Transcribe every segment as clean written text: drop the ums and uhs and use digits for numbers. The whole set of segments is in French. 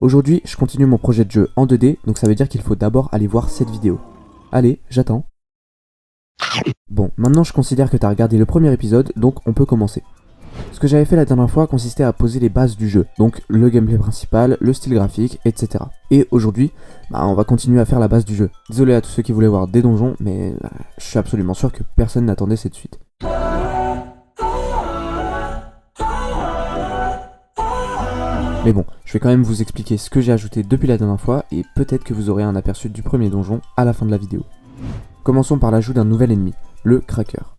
Aujourd'hui, je continue mon projet de jeu en 2D, donc ça veut dire qu'il faut d'abord aller voir cette vidéo. Allez, j'attends. Bon, maintenant je considère que tu as regardé le premier épisode, donc on peut commencer. Ce que j'avais fait la dernière fois consistait à poser les bases du jeu, donc le gameplay principal, le style graphique, etc. Et aujourd'hui, on va continuer à faire la base du jeu. Désolé à tous ceux qui voulaient voir des donjons, mais je suis absolument sûr que personne n'attendait cette suite. Mais bon, je vais quand même vous expliquer ce que j'ai ajouté depuis la dernière fois, et peut-être que vous aurez un aperçu du premier donjon à la fin de la vidéo. Commençons par l'ajout d'un nouvel ennemi, le Cracker.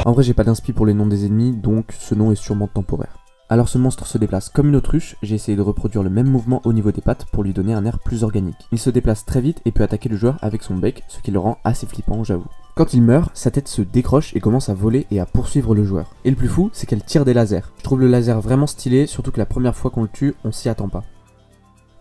En vrai j'ai pas d'inspi pour les noms des ennemis, donc ce nom est sûrement temporaire. Alors ce monstre se déplace comme une autruche, j'ai essayé de reproduire le même mouvement au niveau des pattes pour lui donner un air plus organique. Il se déplace très vite et peut attaquer le joueur avec son bec, ce qui le rend assez flippant j'avoue. Quand il meurt, sa tête se décroche et commence à voler et à poursuivre le joueur. Et le plus fou, c'est qu'elle tire des lasers. Je trouve le laser vraiment stylé, surtout que la première fois qu'on le tue, on s'y attend pas.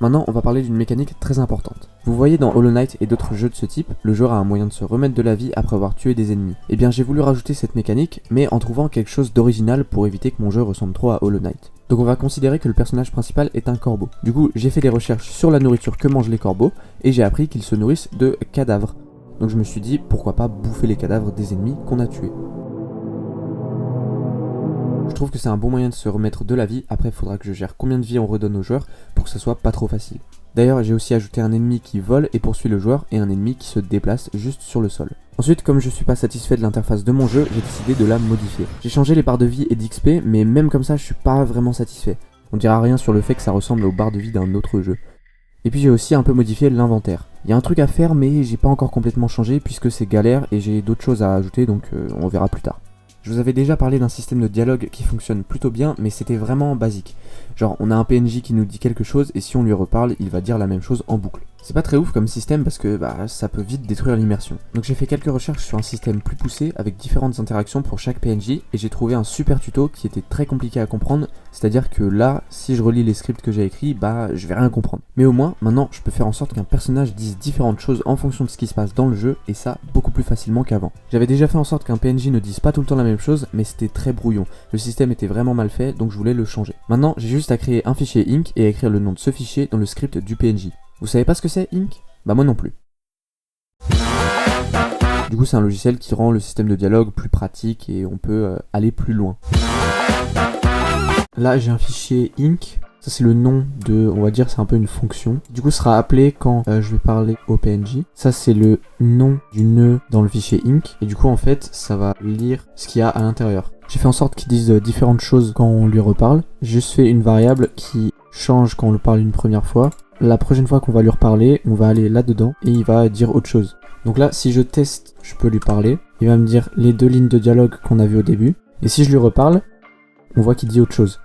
Maintenant, on va parler d'une mécanique très importante. Vous voyez dans Hollow Knight et d'autres jeux de ce type, le joueur a un moyen de se remettre de la vie après avoir tué des ennemis. Et bien j'ai voulu rajouter cette mécanique, mais en trouvant quelque chose d'original pour éviter que mon jeu ressemble trop à Hollow Knight. Donc on va considérer que le personnage principal est un corbeau. Du coup, j'ai fait des recherches sur la nourriture que mangent les corbeaux, et j'ai appris qu'ils se nourrissent de cadavres. Donc je me suis dit, pourquoi pas bouffer les cadavres des ennemis qu'on a tués. Je trouve que c'est un bon moyen de se remettre de la vie, après il faudra que je gère combien de vie on redonne aux joueurs pour que ça soit pas trop facile. D'ailleurs j'ai aussi ajouté un ennemi qui vole et poursuit le joueur et un ennemi qui se déplace juste sur le sol. Ensuite, comme je suis pas satisfait de l'interface de mon jeu, j'ai décidé de la modifier. J'ai changé les barres de vie et d'XP, mais même comme ça je suis pas vraiment satisfait. On dira rien sur le fait que ça ressemble aux barres de vie d'un autre jeu. Et puis j'ai aussi un peu modifié l'inventaire. Il y a un truc à faire mais j'ai pas encore complètement changé puisque c'est galère et j'ai d'autres choses à ajouter donc on verra plus tard. Je vous avais déjà parlé d'un système de dialogue qui fonctionne plutôt bien, mais c'était vraiment basique. Genre, on a un PNJ qui nous dit quelque chose, et si on lui reparle, il va dire la même chose en boucle. C'est pas très ouf comme système parce que ça peut vite détruire l'immersion. Donc j'ai fait quelques recherches sur un système plus poussé, avec différentes interactions pour chaque PNJ, et j'ai trouvé un super tuto qui était très compliqué à comprendre, c'est-à-dire que là, si je relis les scripts que j'ai écrits, je vais rien comprendre. Mais au moins, maintenant, je peux faire en sorte qu'un personnage dise différentes choses en fonction de ce qui se passe dans le jeu, et ça, beaucoup plus facilement qu'avant. J'avais déjà fait en sorte qu'un PNJ ne dise pas tout le temps la même chose, mais c'était très brouillon. Le système était vraiment mal fait, donc je voulais le changer. Maintenant, j'ai juste à créer un fichier Inc et à écrire le nom de ce fichier dans le script du PNJ. Vous savez pas ce que c'est, Inc ? Moi non plus. Du coup, c'est un logiciel qui rend le système de dialogue plus pratique et on peut aller plus loin. Là, j'ai un fichier Inc. Ça, c'est le nom de, on va dire, c'est un peu une fonction. Du coup, sera appelé quand je vais parler au PNJ. Ça, c'est le nom du nœud dans le fichier Inc. Et du coup, en fait, ça va lire ce qu'il y a à l'intérieur. J'ai fait en sorte qu'il dise différentes choses quand on lui reparle. J'ai juste fait une variable qui change quand on le parle une première fois. La prochaine fois qu'on va lui reparler, on va aller là-dedans et il va dire autre chose. Donc là, si je teste, je peux lui parler. Il va me dire les deux lignes de dialogue qu'on a vues au début. Et si je lui reparle, on voit qu'il dit autre chose.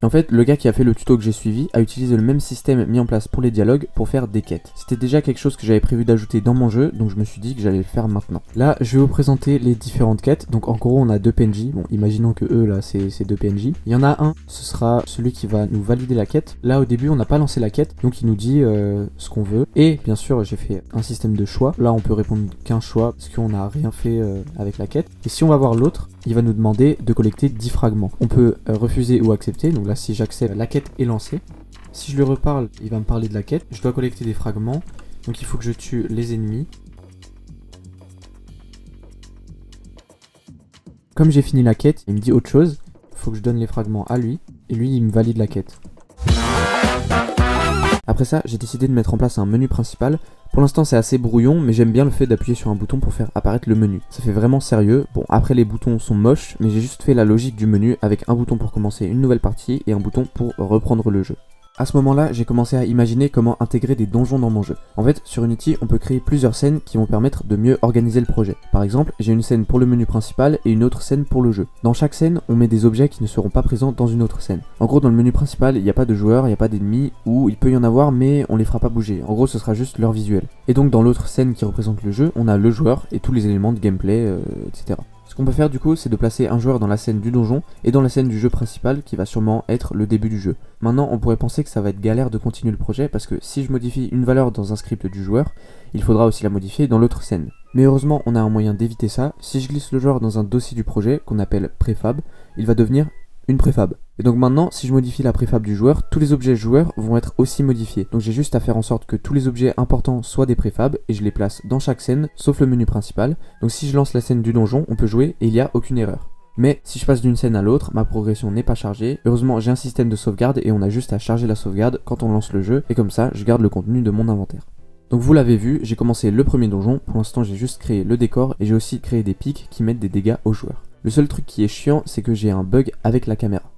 Et en fait, le gars qui a fait le tuto que j'ai suivi a utilisé le même système mis en place pour les dialogues pour faire des quêtes. C'était déjà quelque chose que j'avais prévu d'ajouter dans mon jeu, donc je me suis dit que j'allais le faire maintenant. Là, je vais vous présenter les différentes quêtes. Donc en gros, on a deux PNJ. Bon, imaginons que eux, là, c'est deux PNJ. Il y en a un, ce sera celui qui va nous valider la quête. Là, au début, on n'a pas lancé la quête, donc il nous dit ce qu'on veut. Et bien sûr, j'ai fait un système de choix. Là, on peut répondre qu'un choix parce qu'on n'a rien fait avec la quête. Et si on va voir l'autre, il va nous demander de collecter 10 fragments. On peut refuser ou accepter, donc là si j'accepte, la quête est lancée. Si je lui reparle, il va me parler de la quête. Je dois collecter des fragments, donc il faut que je tue les ennemis. Comme j'ai fini la quête, il me dit autre chose. Il faut que je donne les fragments à lui, et lui il me valide la quête. Après ça, j'ai décidé de mettre en place un menu principal. Pour l'instant c'est assez brouillon, mais j'aime bien le fait d'appuyer sur un bouton pour faire apparaître le menu. Ça fait vraiment sérieux. Bon, après les boutons sont moches, mais j'ai juste fait la logique du menu avec un bouton pour commencer une nouvelle partie et un bouton pour reprendre le jeu. À ce moment-là, j'ai commencé à imaginer comment intégrer des donjons dans mon jeu. En fait, sur Unity, on peut créer plusieurs scènes qui vont permettre de mieux organiser le projet. Par exemple, j'ai une scène pour le menu principal et une autre scène pour le jeu. Dans chaque scène, on met des objets qui ne seront pas présents dans une autre scène. En gros, dans le menu principal, il n'y a pas de joueurs, il n'y a pas d'ennemis, ou il peut y en avoir, mais on les fera pas bouger. En gros, ce sera juste leur visuel. Et donc, dans l'autre scène qui représente le jeu, on a le joueur et tous les éléments de gameplay, etc. Ce qu'on peut faire du coup, c'est de placer un joueur dans la scène du donjon et dans la scène du jeu principal qui va sûrement être le début du jeu. Maintenant, on pourrait penser que ça va être galère de continuer le projet parce que si je modifie une valeur dans un script du joueur, il faudra aussi la modifier dans l'autre scène. Mais heureusement, on a un moyen d'éviter ça. Si je glisse le joueur dans un dossier du projet qu'on appelle préfab, il va devenir une préfab. Et donc maintenant, si je modifie la préfab du joueur, tous les objets joueurs vont être aussi modifiés. Donc j'ai juste à faire en sorte que tous les objets importants soient des préfabs et je les place dans chaque scène, sauf le menu principal. Donc si je lance la scène du donjon, on peut jouer et il n'y a aucune erreur. Mais si je passe d'une scène à l'autre, ma progression n'est pas chargée. Heureusement, j'ai un système de sauvegarde et on a juste à charger la sauvegarde quand on lance le jeu et comme ça, je garde le contenu de mon inventaire. Donc vous l'avez vu, j'ai commencé le premier donjon, pour l'instant j'ai juste créé le décor et j'ai aussi créé des pics qui mettent des dégâts aux joueurs. Le seul truc qui est chiant, c'est que j'ai un bug avec la caméra.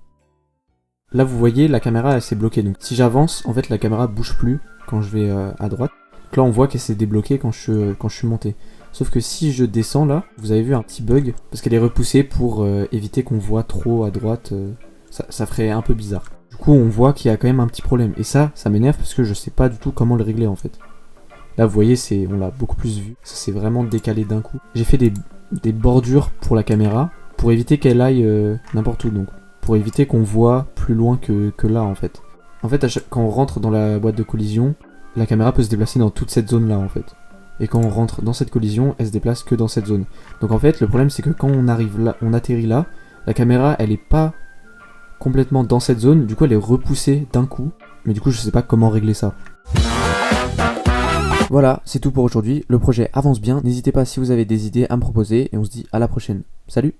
Là vous voyez, la caméra elle s'est bloquée, donc si j'avance, en fait la caméra bouge plus quand je vais à droite. Donc là on voit qu'elle s'est débloquée quand je suis monté. Sauf que si je descends là, vous avez vu un petit bug, parce qu'elle est repoussée pour éviter qu'on voit trop à droite, ça ferait un peu bizarre. Du coup on voit qu'il y a quand même un petit problème, et ça m'énerve parce que je sais pas du tout comment le régler en fait. Là vous voyez, on l'a beaucoup plus vu, ça s'est vraiment décalé d'un coup. J'ai fait des bordures pour la caméra, pour éviter qu'elle aille n'importe où, donc pour éviter qu'on voit plus loin que là en fait. En fait, quand on rentre dans la boîte de collision, la caméra peut se déplacer dans toute cette zone là en fait. Et quand on rentre dans cette collision, elle se déplace que dans cette zone. Donc en fait, le problème c'est que quand on arrive là, on atterrit là, la caméra elle est pas complètement dans cette zone, du coup elle est repoussée d'un coup, mais du coup je sais pas comment régler ça. Voilà, c'est tout pour aujourd'hui, le projet avance bien, n'hésitez pas si vous avez des idées à me proposer et on se dit à la prochaine. Salut!